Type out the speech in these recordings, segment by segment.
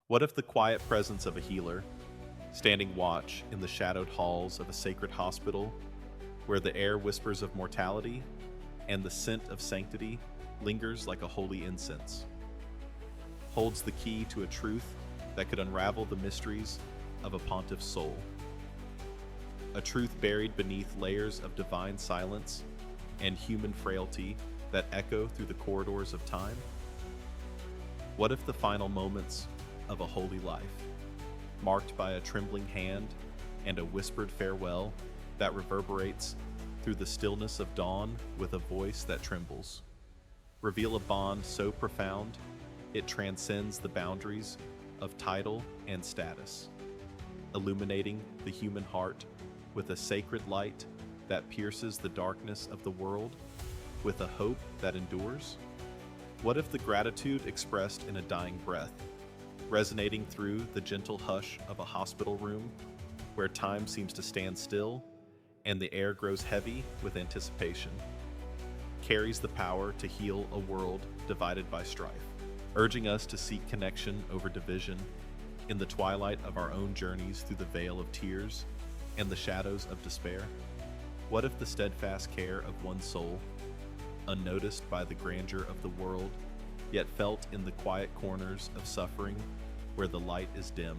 What if the quiet presence of a healer, standing watch in the shadowed halls of a sacred hospital, where the air whispers of mortality and the scent of sanctity lingers like a holy incense, holds the key to a truth that could unravel the mysteries of a pontiff's soul? A truth buried beneath layers of divine silence and human frailty that echo through the corridors of time? What if the final moments of a holy life, marked by a trembling hand and a whispered farewell that reverberates through the stillness of dawn with a voice that trembles, reveal a bond so profound it transcends the boundaries of title and status, illuminating the human heart with a sacred light that pierces the darkness of the world with a hope that endures? What if the gratitude expressed in a dying breath, resonating through the gentle hush of a hospital room where time seems to stand still and the air grows heavy with anticipation, carries the power to heal a world divided by strife, urging us to seek connection over division in the twilight of our own journeys through the veil of tears and the shadows of despair? What if the steadfast care of one soul, unnoticed by the grandeur of the world, yet felt in the quiet corners of suffering where the light is dim,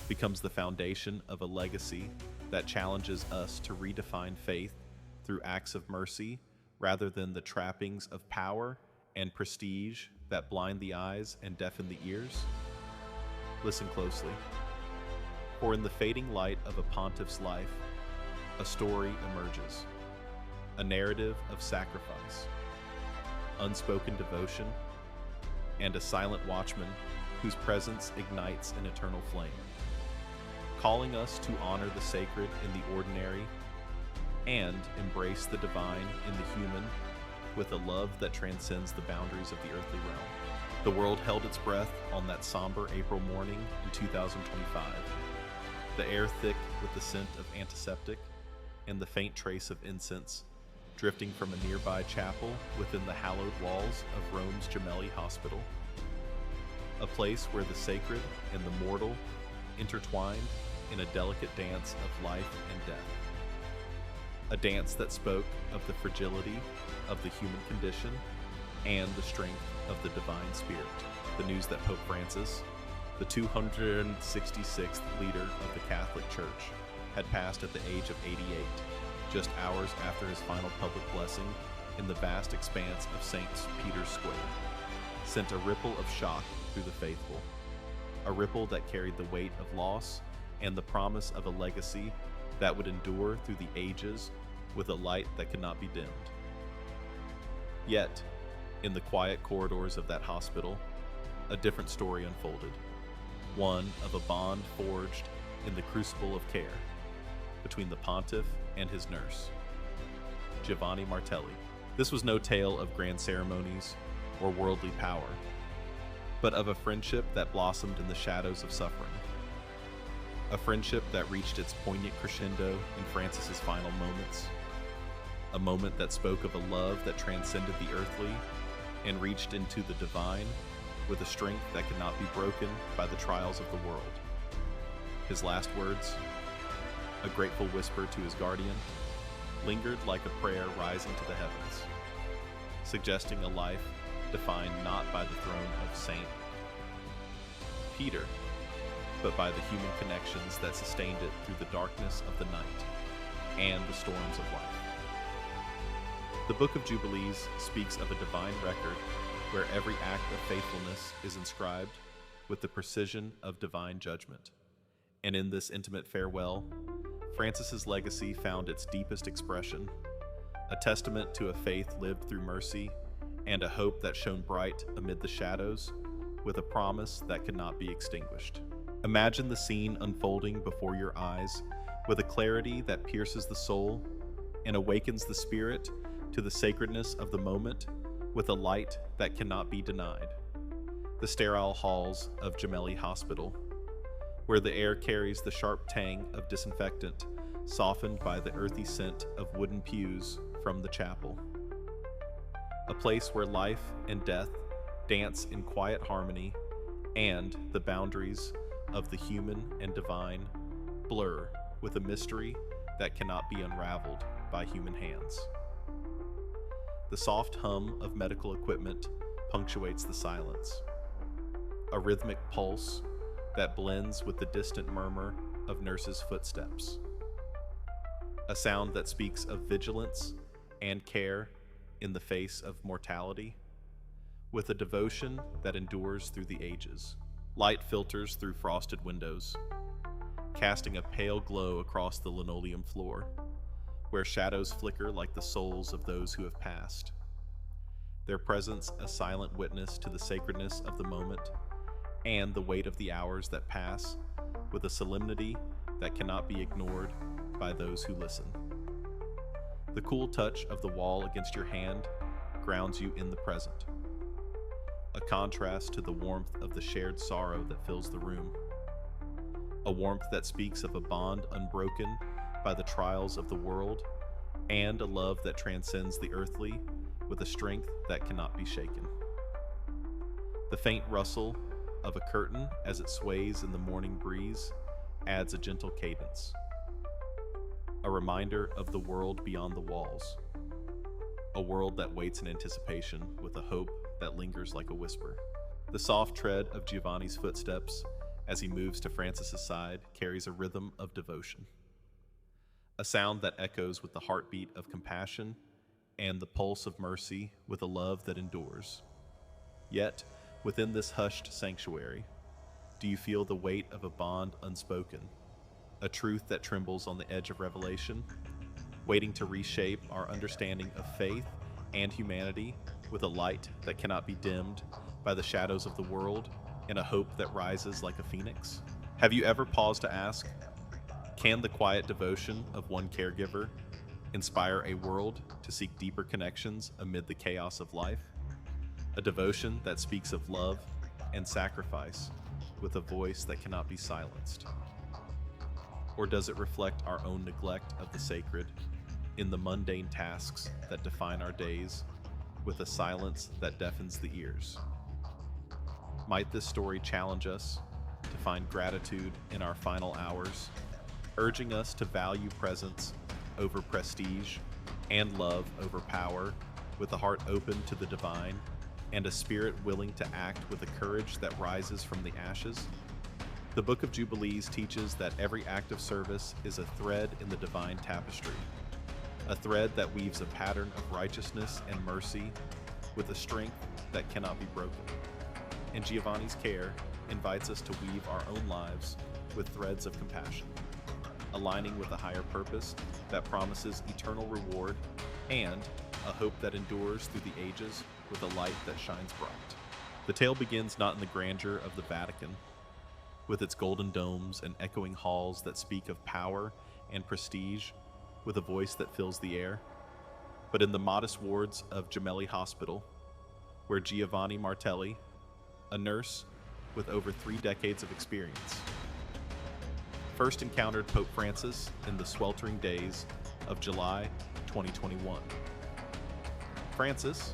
becomes the foundation of a legacy that challenges us to redefine faith through acts of mercy rather than the trappings of power and prestige that blind the eyes and deafen the ears? Listen closely, for in the fading light of a pontiff's life, a story emerges, a narrative of sacrifice, unspoken devotion, and a silent watchman whose presence ignites an eternal flame, calling us to honor the sacred in the ordinary and embrace the divine in the human with a love that transcends the boundaries of the earthly realm. The world held its breath on that somber April morning in 2025, the air thick with the scent of antiseptic and the faint trace of incense drifting from a nearby chapel within the hallowed walls of Rome's Gemelli Hospital, a place where the sacred and the mortal intertwined in a delicate dance of life and death, a dance that spoke of the fragility of the human condition and the strength of the divine spirit. The news that Pope Francis, the 266th leader of the Catholic Church, had passed at the age of 88, just hours after his final public blessing in the vast expanse of St. Peter's Square, sent a ripple of shock through the faithful, a ripple that carried the weight of loss and the promise of a legacy that would endure through the ages with a light that could not be dimmed. Yet, in the quiet corridors of that hospital, a different story unfolded, one of a bond forged in the crucible of care between the pontiff and his nurse, Giovanni Martelli. This was no tale of grand ceremonies or worldly power, but of a friendship that blossomed in the shadows of suffering. A friendship that reached its poignant crescendo in Francis's final moments. A moment that spoke of a love that transcended the earthly and reached into the divine with a strength that could not be broken by the trials of the world. His last words, a grateful whisper to his guardian, lingered like a prayer rising to the heavens, suggesting a life defined not by the throne of Saint Peter, but by the human connections that sustained it through the darkness of the night and the storms of life. The Book of Jubilees speaks of a divine record where every act of faithfulness is inscribed with the precision of divine judgment. And in this intimate farewell, Francis's legacy found its deepest expression, a testament to a faith lived through mercy and a hope that shone bright amid the shadows with a promise that could not be extinguished. Imagine the scene unfolding before your eyes with a clarity that pierces the soul and awakens the spirit to the sacredness of the moment with a light that cannot be denied. The sterile halls of Gemelli Hospital, where the air carries the sharp tang of disinfectant, softened by the earthy scent of wooden pews from the chapel. A place where life and death dance in quiet harmony and the boundaries of the human and divine blur with a mystery that cannot be unraveled by human hands. The soft hum of medical equipment punctuates the silence, a rhythmic pulse that blends with the distant murmur of nurses' footsteps, a sound that speaks of vigilance and care in the face of mortality, with a devotion that endures through the ages. Light filters through frosted windows, casting a pale glow across the linoleum floor, where shadows flicker like the souls of those who have passed, their presence a silent witness to the sacredness of the moment and the weight of the hours that pass, with a solemnity that cannot be ignored by those who listen. The cool touch of the wall against your hand grounds you in the present, a contrast to the warmth of the shared sorrow that fills the room, a warmth that speaks of a bond unbroken by the trials of the world, and a love that transcends the earthly with a strength that cannot be shaken. The faint rustle of a curtain as it sways in the morning breeze adds a gentle cadence, a reminder of the world beyond the walls, a world that waits in anticipation with a hope that lingers like a whisper. The soft tread of Giovanni's footsteps as he moves to Francis's side carries a rhythm of devotion, a sound that echoes with the heartbeat of compassion and the pulse of mercy with a love that endures. Yet, within this hushed sanctuary, do you feel the weight of a bond unspoken, a truth that trembles on the edge of revelation, waiting to reshape our understanding of faith and humanity with a light that cannot be dimmed by the shadows of the world and a hope that rises like a phoenix? Have you ever paused to ask, can the quiet devotion of one caregiver inspire a world to seek deeper connections amid the chaos of life? A devotion that speaks of love and sacrifice with a voice that cannot be silenced? Or does it reflect our own neglect of the sacred in the mundane tasks that define our days with a silence that deafens the ears? Might this story challenge us to find gratitude in our final hours, urging us to value presence over prestige and love over power, with a heart open to the divine and a spirit willing to act with a courage that rises from the ashes? The Book of Jubilees teaches that every act of service is a thread in the divine tapestry, a thread that weaves a pattern of righteousness and mercy with a strength that cannot be broken. And Giovanni's care invites us to weave our own lives with threads of compassion, aligning with a higher purpose that promises eternal reward and a hope that endures through the ages with a light that shines bright. The tale begins not in the grandeur of the Vatican, with its golden domes and echoing halls that speak of power and prestige with a voice that fills the air, but in the modest wards of Gemelli Hospital, where Giovanni Martelli, a nurse with over 3 decades of experience, first encountered Pope Francis in the sweltering days of July 2021. Francis,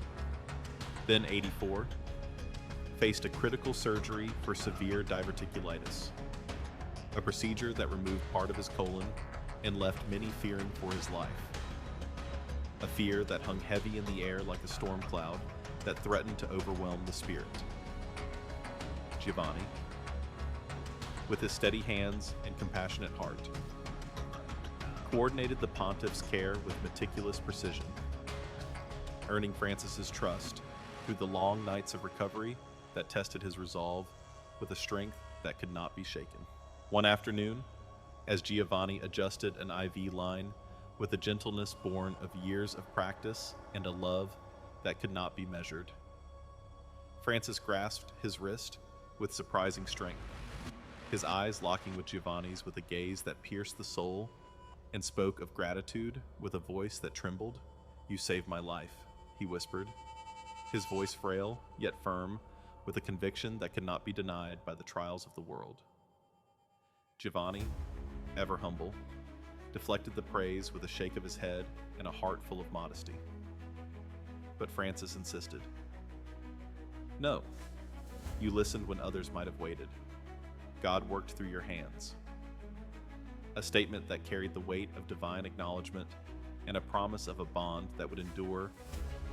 then 84, faced a critical surgery for severe diverticulitis, a procedure that removed part of his colon and left many fearing for his life, a fear that hung heavy in the air like a storm cloud that threatened to overwhelm the spirit. Giovanni, with his steady hands and compassionate heart, coordinated the pontiff's care with meticulous precision, earning Francis's trust through the long nights of recovery that tested his resolve with a strength that could not be shaken. One afternoon, as Giovanni adjusted an IV line with a gentleness born of years of practice and a love that could not be measured, Francis grasped his wrist with surprising strength, his eyes locking with Giovanni's with a gaze that pierced the soul and spoke of gratitude with a voice that trembled. "You saved my life," he whispered, his voice frail yet firm with a conviction that could not be denied by the trials of the world. Giovanni, ever humble, deflected the praise with a shake of his head and a heart full of modesty. But Francis insisted. "No, You listened when others might have waited. God worked through your hands. A statement that carried the weight of divine acknowledgement and a promise of a bond that would endure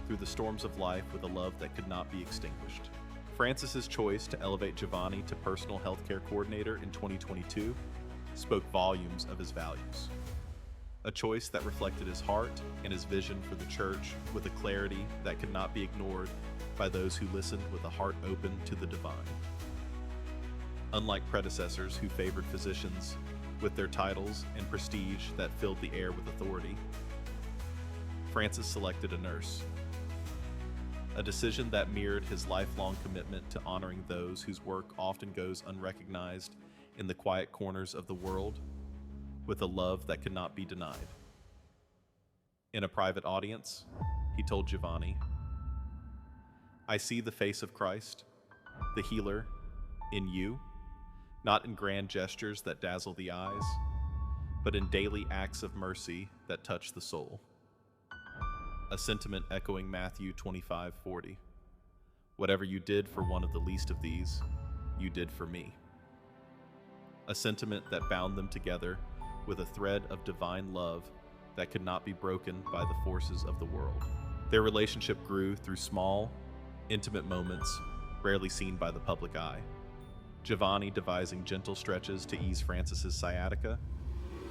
through the storms of life with a love that could not be extinguished. Francis's choice to elevate Giovanni to personal healthcare coordinator in 2022 spoke volumes of his values. A choice that reflected his heart and his vision for the church with a clarity that could not be ignored by those who listened with a heart open to the divine. Unlike predecessors who favored physicians with their titles and prestige that filled the air with authority, Francis selected a nurse. A decision that mirrored his lifelong commitment to honoring those whose work often goes unrecognized in the quiet corners of the world, with a love that could not be denied. In a private audience, he told Giovanni, "I see the face of Christ, the healer, in you, not in grand gestures that dazzle the eyes, but in daily acts of mercy that touch the soul." A sentiment echoing Matthew 25:40. "Whatever you did for one of the least of these, you did for me." A sentiment that bound them together with a thread of divine love that could not be broken by the forces of the world. Their relationship grew through small, intimate moments rarely seen by the public eye. Giovanni devising gentle stretches to ease Francis's sciatica,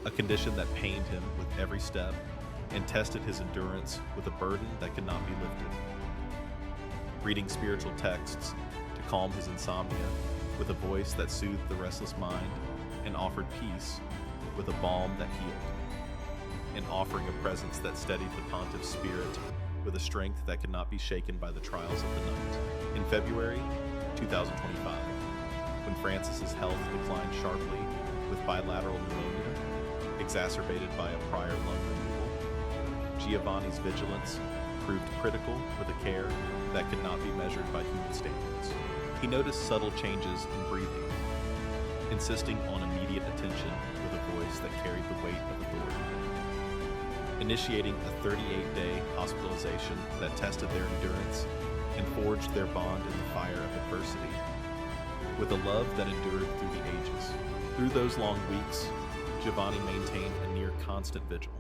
a condition that pained him with every step and tested his endurance with a burden that could not be lifted. Reading spiritual texts to calm his insomnia with a voice that soothed the restless mind and offered peace with a balm that healed. And offering a presence that steadied the pontiff's spirit with a strength that could not be shaken by the trials of the night. In February 2025, when Francis's health declined sharply with bilateral pneumonia, exacerbated by a prior lung removal, Giovanni's vigilance proved critical with a care that could not be measured by human standards. He noticed subtle changes in breathing, insisting on immediate attention with a voice that carried the weight of authority. Initiating a 38-day hospitalization that tested their endurance and forged their bond in the fire of adversity, with a love that endured through the ages. Through those long weeks, Giovanni maintained a near constant vigil,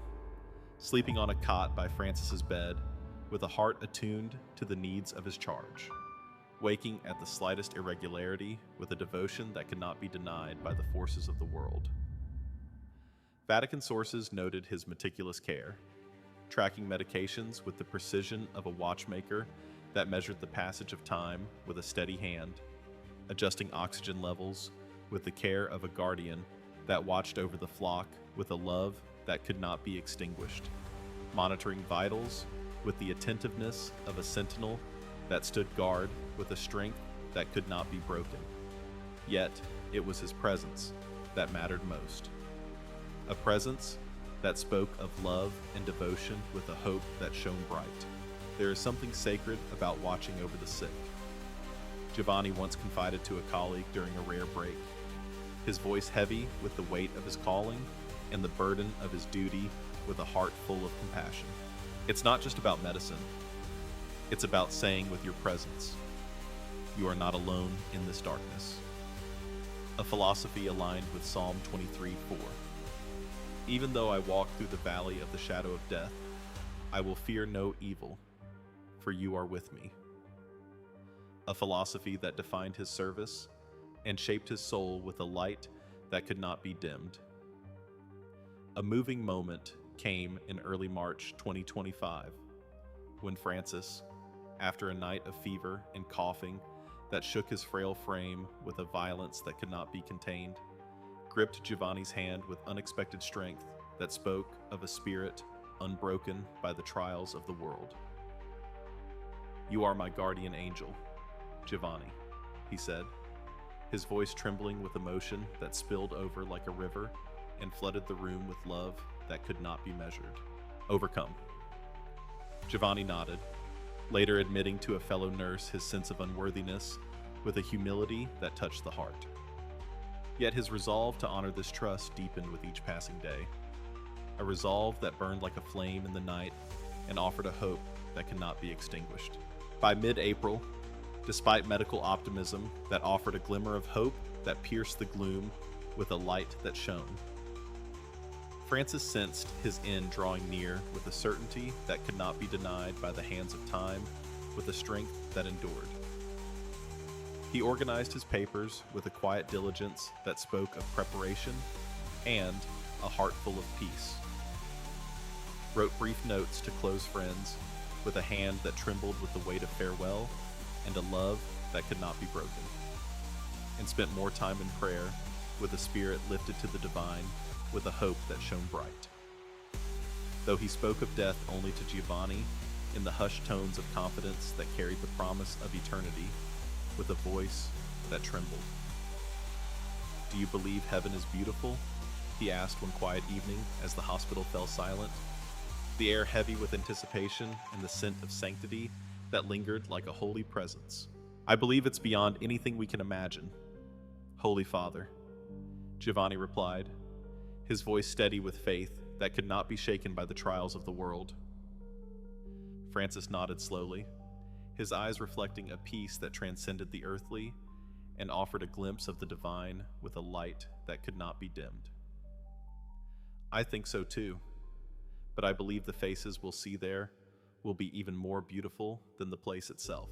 sleeping on a cot by Francis's bed with a heart attuned to the needs of his charge, waking at the slightest irregularity with a devotion that could not be denied by the forces of the world. Vatican sources noted his meticulous care, tracking medications with the precision of a watchmaker that measured the passage of time with a steady hand, adjusting oxygen levels with the care of a guardian that watched over the flock with a love that could not be extinguished, monitoring vitals with the attentiveness of a sentinel that stood guard with a strength that could not be broken. Yet, it was his presence that mattered most. A presence that spoke of love and devotion with a hope that shone bright. There is something sacred about watching over the sick. Giovanni once confided to a colleague during a rare break, his voice heavy with the weight of his calling and the burden of his duty with a heart full of compassion. It's not just about medicine. It's about saying with your presence, "You are not alone in this darkness." A philosophy aligned with Psalm 23:4. "Even though I walk through the valley of the shadow of death, I will fear no evil, for you are with me." A philosophy that defined his service and shaped his soul with a light that could not be dimmed. A moving moment came in early March 2025, when Francis, after a night of fever and coughing that shook his frail frame with a violence that could not be contained, gripped Giovanni's hand with unexpected strength that spoke of a spirit unbroken by the trials of the world. "You are my guardian angel, Giovanni," he said, his voice trembling with emotion that spilled over like a river and flooded the room with love that could not be measured. "Overcome." Giovanni nodded, later admitting to a fellow nurse his sense of unworthiness with a humility that touched the heart. Yet his resolve to honor this trust deepened with each passing day, a resolve that burned like a flame in the night and offered a hope that could not be extinguished. By mid-April, despite medical optimism that offered a glimmer of hope that pierced the gloom with a light that shone. Francis sensed his end drawing near with a certainty that could not be denied by the hands of time, with a strength that endured. He organized his papers with a quiet diligence that spoke of preparation and a heart full of peace. Wrote brief notes to close friends with a hand that trembled with the weight of farewell and a love that could not be broken. And spent more time in prayer with a spirit lifted to the divine, with a hope that shone bright. Though he spoke of death only to Giovanni, in the hushed tones of confidence that carried the promise of eternity, with a voice that trembled. "Do you believe heaven is beautiful?" he asked one quiet evening as the hospital fell silent, the air heavy with anticipation and the scent of sanctity that lingered like a holy presence. "I believe it's beyond anything we can imagine, Holy Father," Giovanni replied, his voice steady with faith that could not be shaken by the trials of the world. Francis nodded slowly, his eyes reflecting a peace that transcended the earthly and offered a glimpse of the divine with a light that could not be dimmed. "I think so too, but I believe the faces we'll see there will be even more beautiful than the place itself."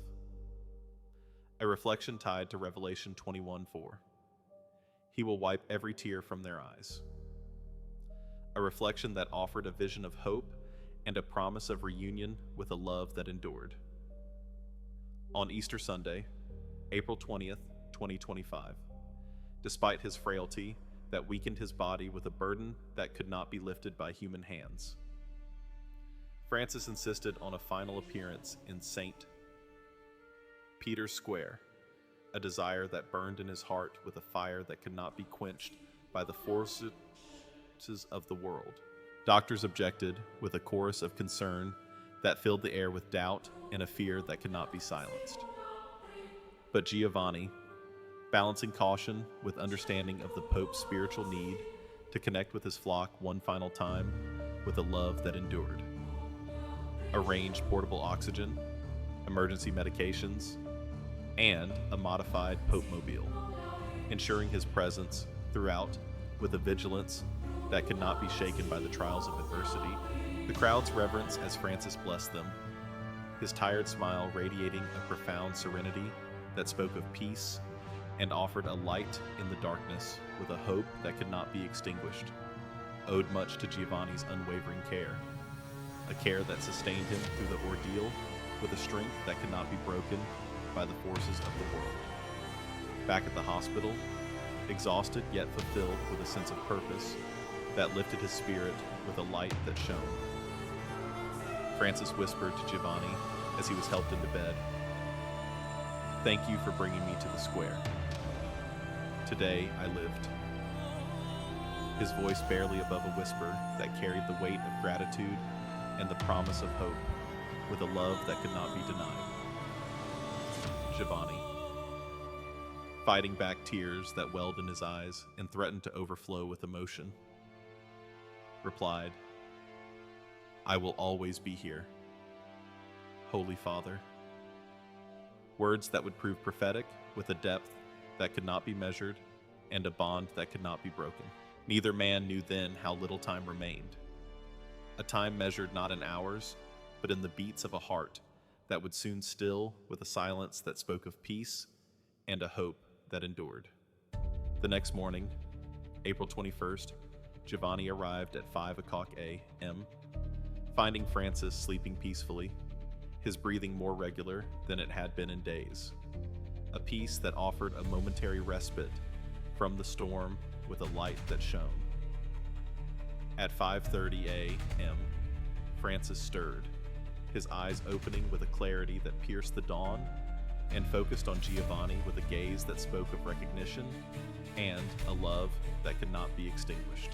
A reflection tied to Revelation 21:4. He will wipe every tear from their eyes. A reflection that offered a vision of hope and a promise of reunion with a love that endured. On Easter Sunday, April 20th, 2025, despite his frailty that weakened his body with a burden that could not be lifted by human hands, Francis insisted on a final appearance in St. Peter's Square, a desire that burned in his heart with a fire that could not be quenched by the forces of the world. Doctors objected with a chorus of concern that filled the air with doubt and a fear that could not be silenced. But Giovanni, balancing caution with understanding of the Pope's spiritual need to connect with his flock one final time with a love that endured, arranged portable oxygen, emergency medications, and a modified Pope-mobile, ensuring his presence throughout with a vigilance that could not be shaken by the trials of adversity. The crowd's reverence as Francis blessed them, his tired smile radiating a profound serenity that spoke of peace and offered a light in the darkness with a hope that could not be extinguished, owed much to Giovanni's unwavering care, a care that sustained him through the ordeal with a strength that could not be broken by the forces of the world. Back at the hospital, exhausted yet fulfilled with a sense of purpose that lifted his spirit with a light that shone, Francis whispered to Giovanni as he was helped into bed, "Thank you for bringing me to the square. Today I lived." His voice barely above a whisper that carried the weight of gratitude and the promise of hope, with a love that could not be denied. Giovanni, fighting back tears that welled in his eyes and threatened to overflow with emotion, replied, "I will always be here, Holy Father." Words that would prove prophetic with a depth that could not be measured and a bond that could not be broken. Neither man knew then how little time remained, a time measured not in hours, but in the beats of a heart that would soon still with a silence that spoke of peace and a hope that endured. The next morning, April 21st, Giovanni arrived at 5:00 a.m., finding Francis sleeping peacefully, his breathing more regular than it had been in days, a peace that offered a momentary respite from the storm with a light that shone. At 5:30 a.m., Francis stirred, his eyes opening with a clarity that pierced the dawn and focused on Giovanni with a gaze that spoke of recognition and a love that could not be extinguished.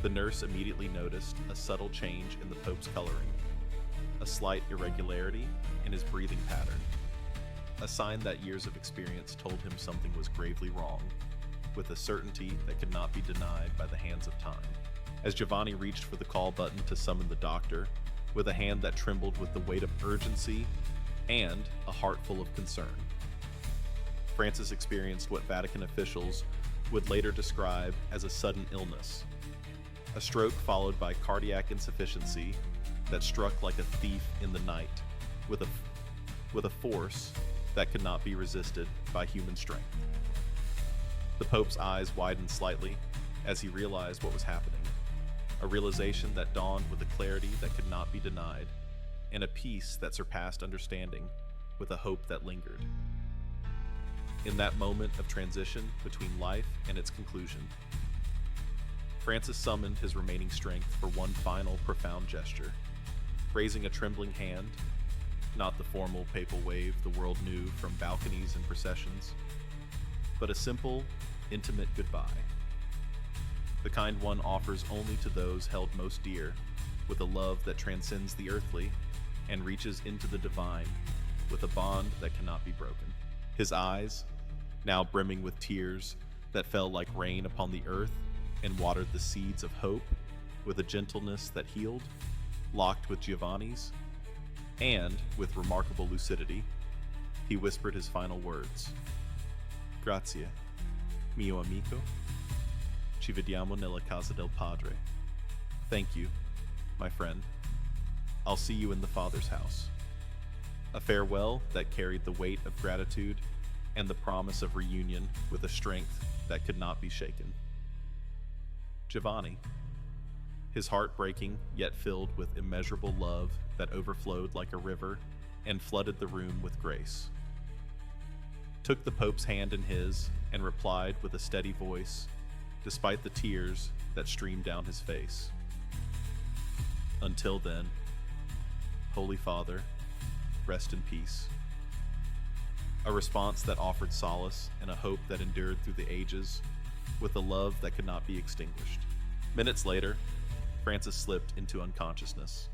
The nurse immediately noticed a subtle change in the Pope's coloring, a slight irregularity in his breathing pattern, a sign that years of experience told him something was gravely wrong, with a certainty that could not be denied by the hands of time. As Giovanni reached for the call button to summon the doctor, with a hand that trembled with the weight of urgency and a heart full of concern. Francis experienced what Vatican officials would later describe as a sudden illness, a stroke followed by cardiac insufficiency that struck like a thief in the night, with a force that could not be resisted by human strength. The Pope's eyes widened slightly as he realized what was happening, a realization that dawned with a clarity that could not be denied, and a peace that surpassed understanding, with a hope that lingered. In that moment of transition between life and its conclusion, Francis summoned his remaining strength for one final profound gesture, raising a trembling hand, not the formal papal wave the world knew from balconies and processions, but a simple, intimate goodbye. The kind one offers only to those held most dear, with a love that transcends the earthly and reaches into the divine, with a bond that cannot be broken. His eyes, now brimming with tears that fell like rain upon the earth and watered the seeds of hope with a gentleness that healed, locked with Giovanni's, and, with remarkable lucidity, he whispered his final words. Grazie, mio amico. Ci vediamo nella casa del Padre. Thank you, my friend. I'll see you in the Father's house. A farewell that carried the weight of gratitude and the promise of reunion with a strength that could not be shaken. Giovanni, his heart breaking yet filled with immeasurable love that overflowed like a river and flooded the room with grace, took the Pope's hand in his and replied with a steady voice, despite the tears that streamed down his face. Until then, Holy Father, rest in peace. A response that offered solace and a hope that endured through the ages, with a love that could not be extinguished. Minutes later, Francis slipped into unconsciousness,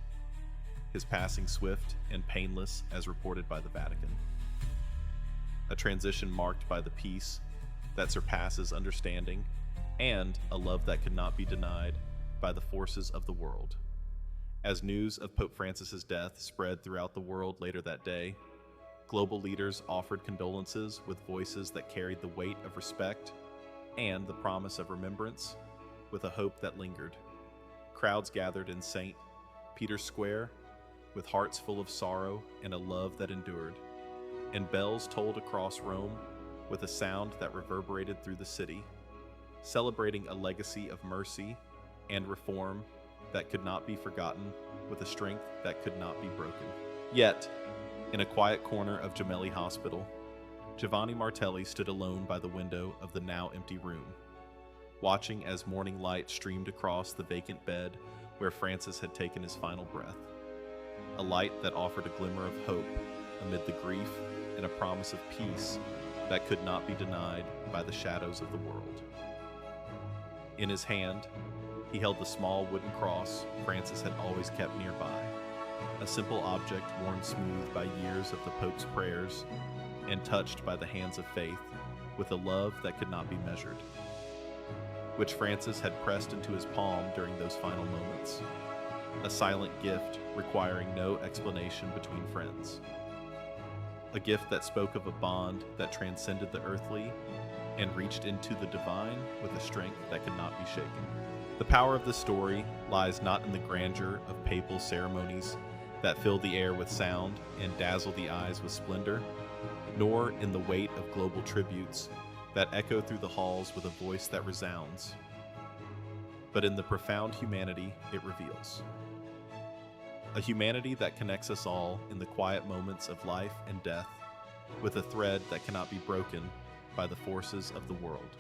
his passing swift and painless as reported by the Vatican. A transition marked by the peace that surpasses understanding and a love that could not be denied by the forces of the world. As news of Pope Francis's death spread throughout the world later that day, global leaders offered condolences with voices that carried the weight of respect and the promise of remembrance, with a hope that lingered. Crowds gathered in St. Peter's Square with hearts full of sorrow and a love that endured, and bells tolled across Rome with a sound that reverberated through the city, celebrating a legacy of mercy and reform that could not be forgotten, with a strength that could not be broken. Yet, in a quiet corner of Gemelli Hospital, Giovanni Martelli stood alone by the window of the now empty room, watching as morning light streamed across the vacant bed where Francis had taken his final breath, a light that offered a glimmer of hope amid the grief and a promise of peace that could not be denied by the shadows of the world. In his hand, he held the small wooden cross Francis had always kept nearby, a simple object worn smooth by years of the Pope's prayers and touched by the hands of faith with a love that could not be measured, which Francis had pressed into his palm during those final moments, a silent gift requiring no explanation between friends, a gift that spoke of a bond that transcended the earthly and reached into the divine with a strength that could not be shaken. The power of the story lies not in the grandeur of papal ceremonies that fill the air with sound and dazzle the eyes with splendor, nor in the weight of global tributes that echo through the halls with a voice that resounds, but in the profound humanity it reveals. A humanity that connects us all in the quiet moments of life and death with a thread that cannot be broken by the forces of the world.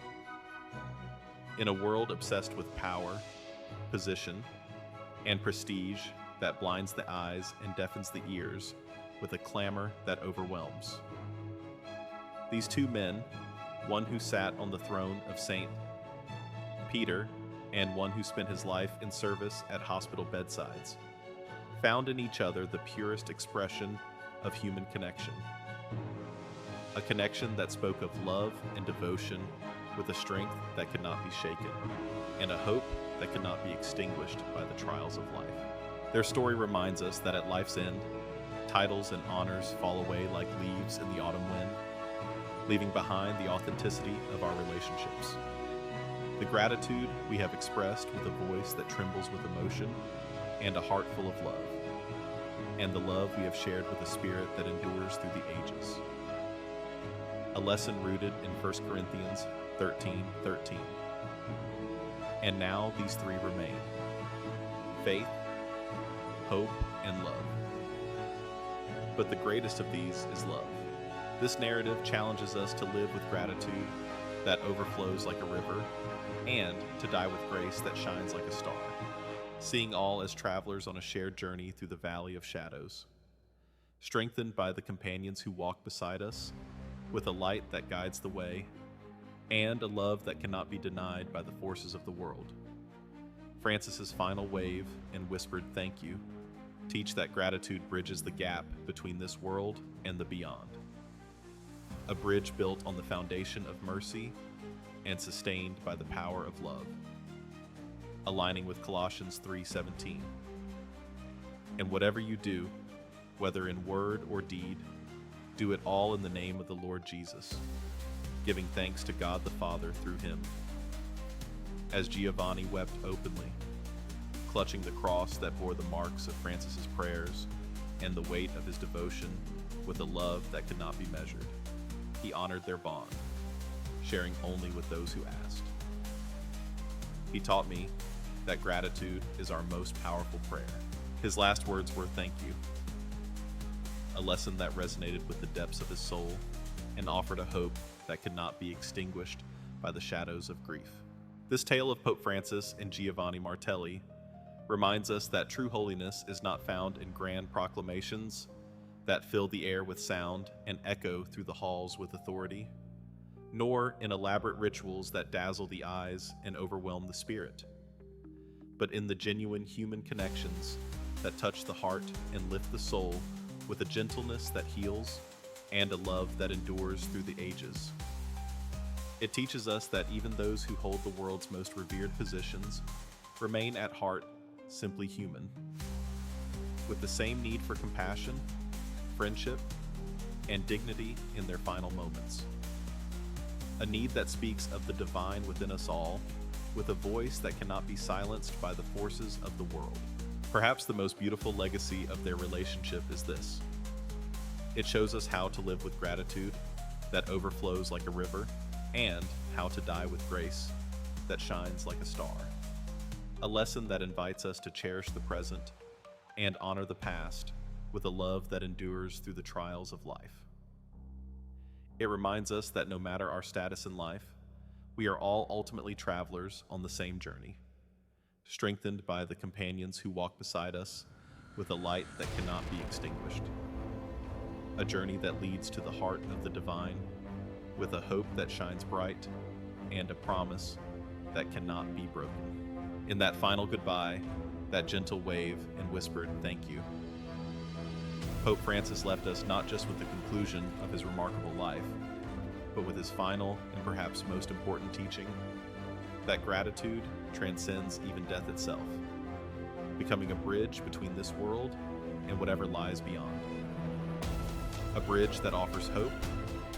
In a world obsessed with power, position, and prestige that blinds the eyes and deafens the ears with a clamor that overwhelms. These two men, one who sat on the throne of St. Peter and one who spent his life in service at hospital bedsides, found in each other the purest expression of human connection. A connection that spoke of love and devotion with a strength that could not be shaken, and a hope that could not be extinguished by the trials of life. Their story reminds us that at life's end, Titles and honors fall away like leaves in the autumn wind, leaving behind the authenticity of our relationships. The gratitude we have expressed with a voice that trembles with emotion and a heart full of love, and the love we have shared with a spirit that endures through the ages. A lesson rooted in 1 Corinthians 13:13. And now these three remain: faith, hope, and love. But the greatest of these is love. This narrative challenges us to live with gratitude that overflows like a river, and to die with grace that shines like a star, seeing all as travelers on a shared journey through the valley of shadows, strengthened by the companions who walk beside us, with a light that guides the way, and a love that cannot be denied by the forces of the world. Francis's final wave and whispered thank you teach that gratitude bridges the gap between this world and the beyond. A bridge built on the foundation of mercy and sustained by the power of love, aligning with Colossians 3:17. And whatever you do, whether in word or deed, do it all in the name of the Lord Jesus, giving thanks to God the Father through him. As Giovanni wept openly, clutching the cross that bore the marks of Francis's prayers and the weight of his devotion with a love that could not be measured, he honored their bond, sharing only with those who asked. He taught me that gratitude is our most powerful prayer. His last words were thank you, a lesson that resonated with the depths of his soul and offered a hope that could not be extinguished by the shadows of grief. This tale of Pope Francis and Giovanni Martelli reminds us that true holiness is not found in grand proclamations that fill the air with sound and echo through the halls with authority, nor in elaborate rituals that dazzle the eyes and overwhelm the spirit, but in the genuine human connections that touch the heart and lift the soul with a gentleness that heals and a love that endures through the ages. It teaches us that even those who hold the world's most revered positions remain at heart simply human, with the same need for compassion, friendship, and dignity in their final moments. A need that speaks of the divine within us all, with a voice that cannot be silenced by the forces of the world. Perhaps the most beautiful legacy of their relationship is this: it shows us how to live with gratitude that overflows like a river, and how to die with grace that shines like a star. A lesson that invites us to cherish the present and honor the past with a love that endures through the trials of life. It reminds us that no matter our status in life, we are all ultimately travelers on the same journey, strengthened by the companions who walk beside us with a light that cannot be extinguished. A journey that leads to the heart of the divine, with a hope that shines bright and a promise that cannot be broken. In that final goodbye, that gentle wave and whispered thank you, Pope Francis left us not just with the conclusion of his remarkable life, but with his final and perhaps most important teaching, that gratitude transcends even death itself, becoming a bridge between this world and whatever lies beyond. A bridge that offers hope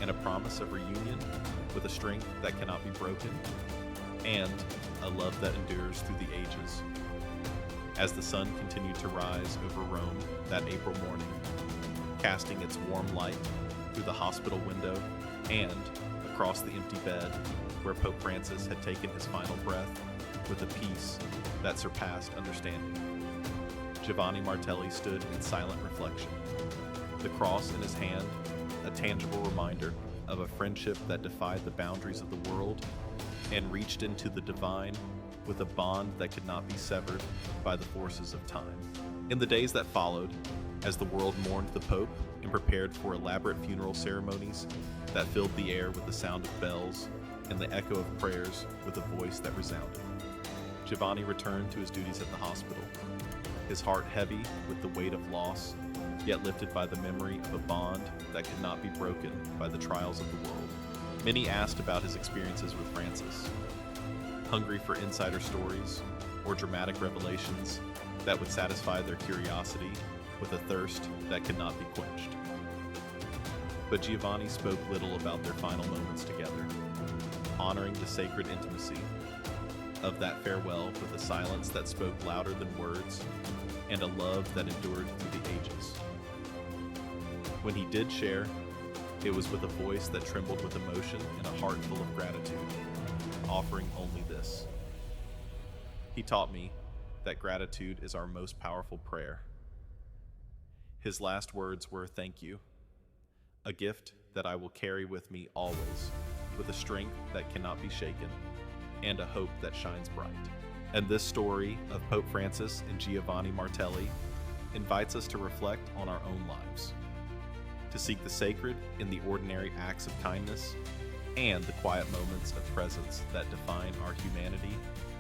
and a promise of reunion with a strength that cannot be broken, and a love that endures through the ages. As the sun continued to rise over Rome that April morning, casting its warm light through the hospital window and across the empty bed where Pope Francis had taken his final breath with a peace that surpassed understanding, Giovanni Martelli stood in silent reflection, the cross in his hand, a tangible reminder of a friendship that defied the boundaries of the world and reached into the divine with a bond that could not be severed by the forces of time. In the days that followed, as the world mourned the Pope and prepared for elaborate funeral ceremonies that filled the air with the sound of bells and the echo of prayers with a voice that resounded, Giovanni returned to his duties at the hospital, his heart heavy with the weight of loss, yet lifted by the memory of a bond that could not be broken by the trials of the world. Many asked about his experiences with Francis, hungry for insider stories or dramatic revelations that would satisfy their curiosity with a thirst that could not be quenched. But Giovanni spoke little about their final moments together, honoring the sacred intimacy of that farewell with a silence that spoke louder than words and a love that endured through the ages. When he did share, it was with a voice that trembled with emotion and a heart full of gratitude, offering only this. He taught me that gratitude is our most powerful prayer. His last words were, "Thank you," a gift that I will carry with me always, with a strength that cannot be shaken, and a hope that shines bright. And this story of Pope Francis and Giovanni Martelli invites us to reflect on our own lives, to seek the sacred in the ordinary acts of kindness and the quiet moments of presence that define our humanity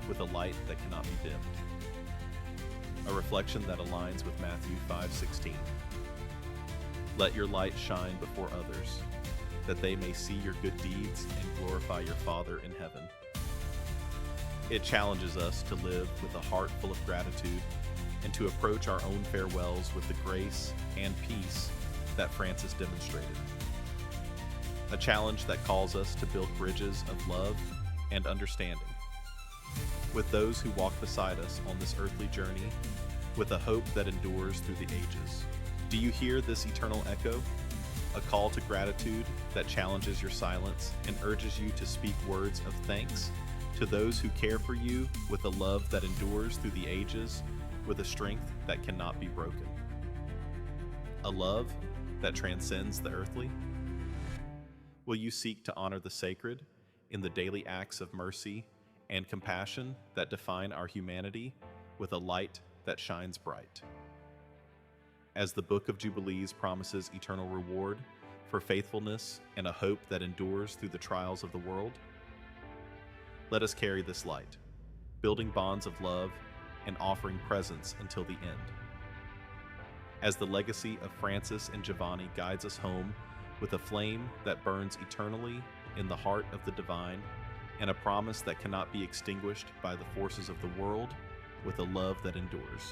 with a light that cannot be dimmed. A reflection that aligns with Matthew 5:16. Let your light shine before others, that they may see your good deeds and glorify your Father in heaven. It challenges us to live with a heart full of gratitude and to approach our own farewells with the grace and peace that Francis demonstrated. A challenge that calls us to build bridges of love and understanding with those who walk beside us on this earthly journey, with a hope that endures through the ages. Do you hear this eternal echo? A call to gratitude that challenges your silence and urges you to speak words of thanks to those who care for you with a love that endures through the ages, with a strength that cannot be broken. A love that transcends the earthly? Will you seek to honor the sacred in the daily acts of mercy and compassion that define our humanity with a light that shines bright? As the Book of Jubilees promises eternal reward for faithfulness and a hope that endures through the trials of the world, let us carry this light, building bonds of love and offering presence until the end. As the legacy of Francis and Giovanni guides us home with a flame that burns eternally in the heart of the divine and a promise that cannot be extinguished by the forces of the world, with a love that endures.